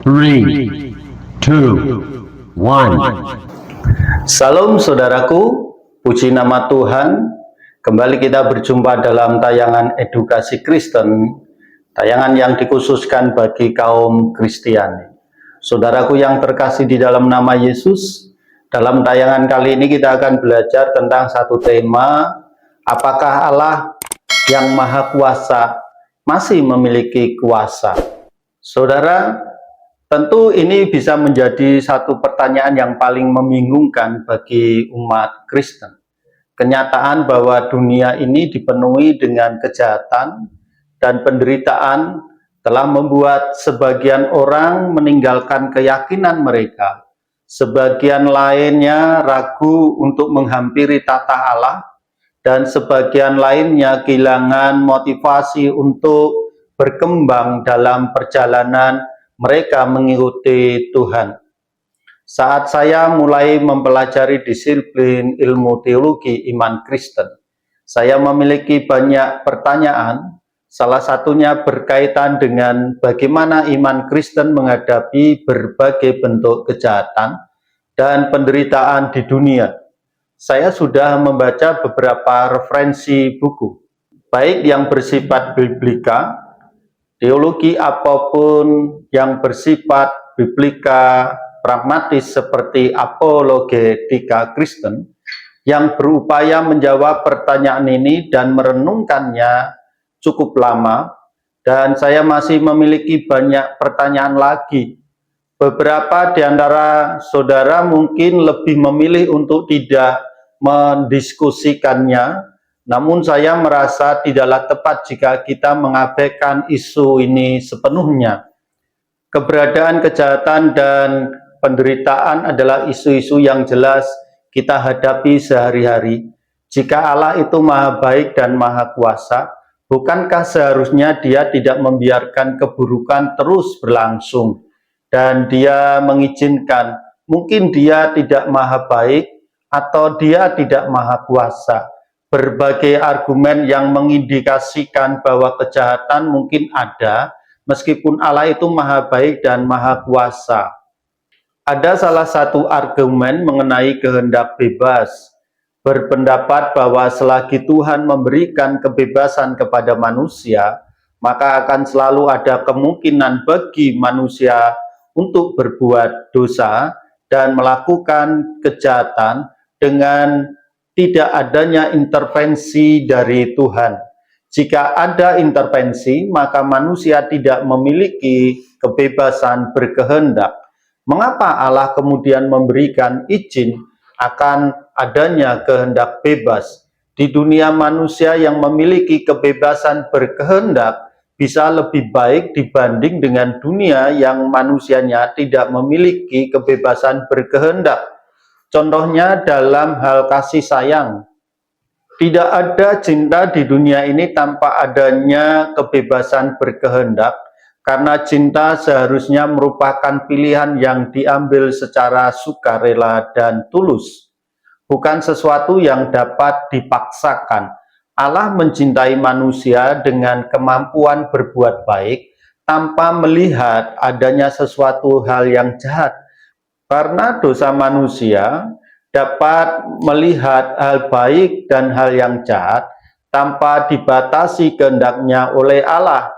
Three, two, one. Salam saudaraku, puji nama Tuhan. Kembali kita berjumpa dalam tayangan edukasi Kristen, tayangan yang dikhususkan bagi kaum Kristiani. Saudaraku yang terkasih di dalam nama Yesus, dalam tayangan kali ini kita akan belajar tentang satu tema, apakah Allah yang Maha Kuasa masih memiliki kuasa? Saudara, tentu ini bisa menjadi satu pertanyaan yang paling membingungkan bagi umat Kristen. Kenyataan bahwa dunia ini dipenuhi dengan kejahatan dan penderitaan telah membuat sebagian orang meninggalkan keyakinan mereka. Sebagian lainnya ragu untuk menghampiri tata Allah, dan sebagian lainnya kehilangan motivasi untuk berkembang dalam perjalanan mereka mengikuti Tuhan. Saat saya mulai mempelajari disiplin ilmu teologi iman Kristen, saya memiliki banyak pertanyaan. Salah satunya berkaitan dengan bagaimana iman Kristen menghadapi berbagai bentuk kejahatan dan penderitaan di dunia. Saya sudah membaca beberapa referensi buku, baik yang bersifat biblika, teologi apapun yang bersifat biblika pragmatis seperti apologetika Kristen, yang berupaya menjawab pertanyaan ini dan merenungkannya cukup lama, dan saya masih memiliki banyak pertanyaan lagi. Beberapa di antara saudara mungkin lebih memilih untuk tidak mendiskusikannya, namun saya merasa tidaklah tepat jika kita mengabaikan isu ini sepenuhnya. Keberadaan kejahatan dan penderitaan adalah isu-isu yang jelas kita hadapi sehari-hari. Jika Allah itu maha baik dan maha kuasa, bukankah seharusnya Dia tidak membiarkan keburukan terus berlangsung, dan Dia mengizinkan? Mungkin Dia tidak maha baik atau Dia tidak maha kuasa. Berbagai argumen yang mengindikasikan bahwa kejahatan mungkin ada, meskipun Allah itu maha baik dan maha kuasa. Ada salah satu argumen mengenai kehendak bebas, berpendapat bahwa selagi Tuhan memberikan kebebasan kepada manusia, maka akan selalu ada kemungkinan bagi manusia untuk berbuat dosa dan melakukan kejahatan dengan tidak adanya intervensi dari Tuhan. Jika ada intervensi, maka manusia tidak memiliki kebebasan berkehendak. Mengapa Allah kemudian memberikan izin akan adanya kehendak bebas? Di dunia manusia yang memiliki kebebasan berkehendak bisa lebih baik dibanding dengan dunia yang manusianya tidak memiliki kebebasan berkehendak. Contohnya dalam hal kasih sayang. Tidak ada cinta di dunia ini tanpa adanya kebebasan berkehendak, karena cinta seharusnya merupakan pilihan yang diambil secara sukarela dan tulus, bukan sesuatu yang dapat dipaksakan. Allah mencintai manusia dengan kemampuan berbuat baik tanpa melihat adanya sesuatu hal yang jahat. Karena dosa manusia dapat melihat hal baik dan hal yang jahat tanpa dibatasi kehendaknya oleh Allah,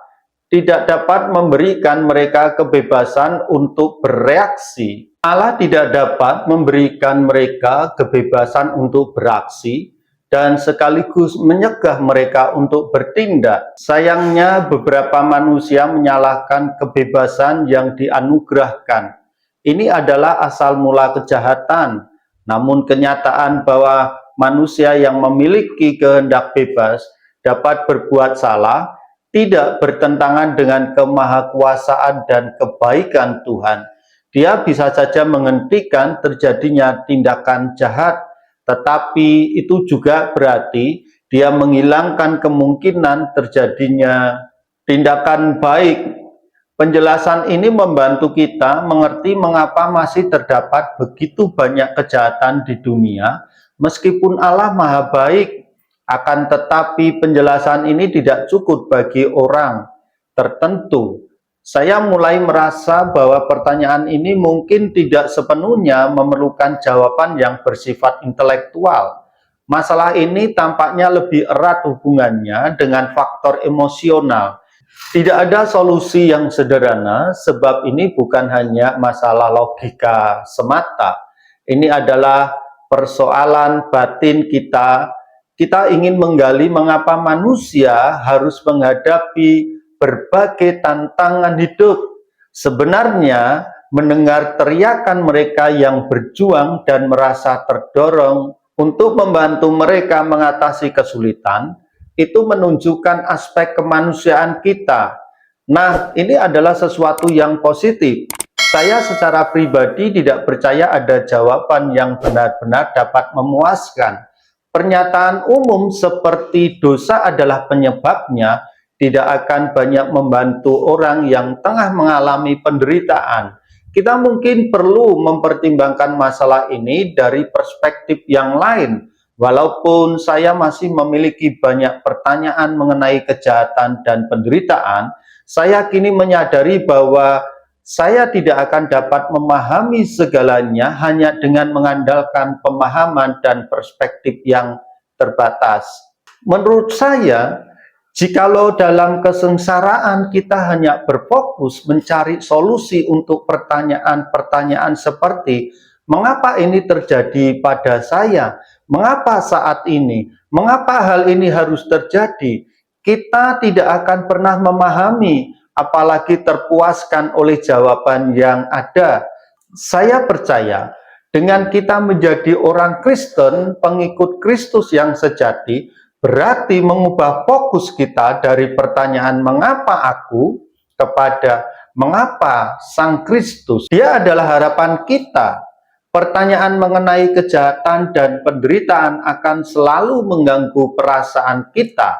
tidak dapat memberikan mereka kebebasan untuk bereaksi. Allah tidak dapat memberikan mereka kebebasan untuk beraksi dan sekaligus menyegah mereka untuk bertindak. Sayangnya beberapa manusia menyalahkan kebebasan yang dianugerahkan. Ini adalah asal mula kejahatan. Namun kenyataan bahwa manusia yang memiliki kehendak bebas dapat berbuat salah tidak bertentangan dengan kemahakuasaan dan kebaikan Tuhan. Dia bisa saja menghentikan terjadinya tindakan jahat, tetapi itu juga berarti dia menghilangkan kemungkinan terjadinya tindakan baik. Penjelasan ini membantu kita mengerti mengapa masih terdapat begitu banyak kejahatan di dunia, meskipun Allah maha baik. Akan tetapi penjelasan ini tidak cukup bagi orang tertentu. saya mulai merasa bahwa pertanyaan ini mungkin tidak sepenuhnya memerlukan jawaban yang bersifat intelektual. Masalah ini tampaknya lebih erat hubungannya dengan faktor emosional. Tidak ada solusi yang sederhana, sebab ini bukan hanya masalah logika semata. Ini adalah persoalan batin kita. Kita ingin menggali mengapa manusia harus menghadapi berbagai tantangan hidup. Sebenarnya, mendengar teriakan mereka yang berjuang dan merasa terdorong untuk membantu mereka mengatasi kesulitan, itu menunjukkan aspek kemanusiaan kita. Nah, ini adalah sesuatu yang positif. Saya secara pribadi tidak percaya ada jawaban yang benar-benar dapat memuaskan. Pernyataan umum seperti dosa adalah penyebabnya tidak akan banyak membantu orang yang tengah mengalami penderitaan. Kita mungkin perlu mempertimbangkan masalah ini dari perspektif yang lain. Walaupun saya masih memiliki banyak pertanyaan mengenai kejahatan dan penderitaan, saya kini menyadari bahwa saya tidak akan dapat memahami segalanya hanya dengan mengandalkan pemahaman dan perspektif yang terbatas. Menurut saya, jikalau dalam kesengsaraan kita hanya berfokus mencari solusi untuk pertanyaan-pertanyaan seperti mengapa ini terjadi pada saya, mengapa saat ini, mengapa hal ini harus terjadi, kita tidak akan pernah memahami, apalagi terpuaskan oleh jawaban yang ada. Saya percaya dengan kita menjadi orang Kristen, pengikut Kristus yang sejati, berarti mengubah fokus kita dari pertanyaan mengapa aku kepada mengapa Sang Kristus. Dia adalah harapan kita. Pertanyaan mengenai kejahatan dan penderitaan akan selalu mengganggu perasaan kita,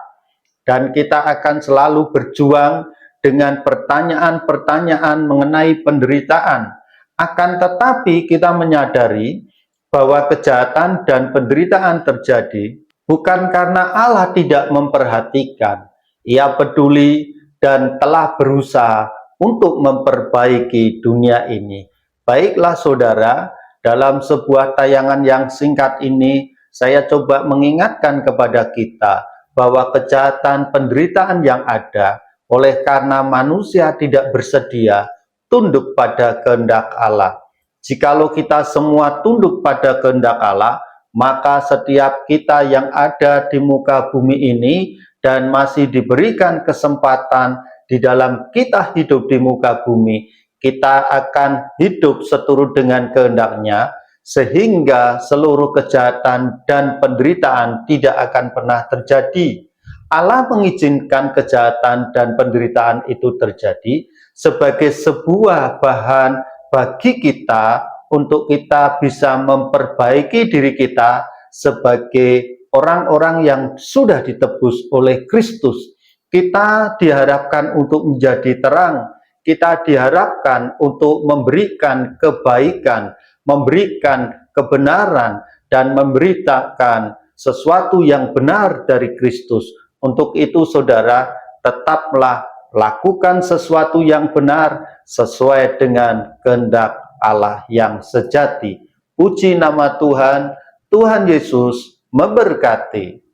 dan kita akan selalu berjuang dengan pertanyaan-pertanyaan mengenai penderitaan. Akan tetapi kita menyadari bahwa kejahatan dan penderitaan terjadi bukan karena Allah tidak memperhatikan. Ia peduli dan telah berusaha untuk memperbaiki dunia ini. Baiklah saudara, dalam sebuah tayangan yang singkat ini, saya coba mengingatkan kepada kita bahwa kejahatan penderitaan yang ada oleh karena manusia tidak bersedia tunduk pada kehendak Allah. Jikalau kita semua tunduk pada kehendak Allah, maka setiap kita yang ada di muka bumi ini dan masih diberikan kesempatan di dalam kita hidup di muka bumi, kita akan hidup seturut dengan kehendaknya, sehingga seluruh kejahatan dan penderitaan tidak akan pernah terjadi. Allah mengizinkan kejahatan dan penderitaan itu terjadi sebagai sebuah bahan bagi kita untuk kita bisa memperbaiki diri kita sebagai orang-orang yang sudah ditebus oleh Kristus. Kita diharapkan untuk menjadi terang, kita diharapkan untuk memberikan kebaikan, memberikan kebenaran, dan memberitakan sesuatu yang benar dari Kristus. Untuk itu saudara, tetaplah lakukan sesuatu yang benar sesuai dengan kehendak Allah yang sejati. Puji nama Tuhan, Tuhan Yesus memberkati.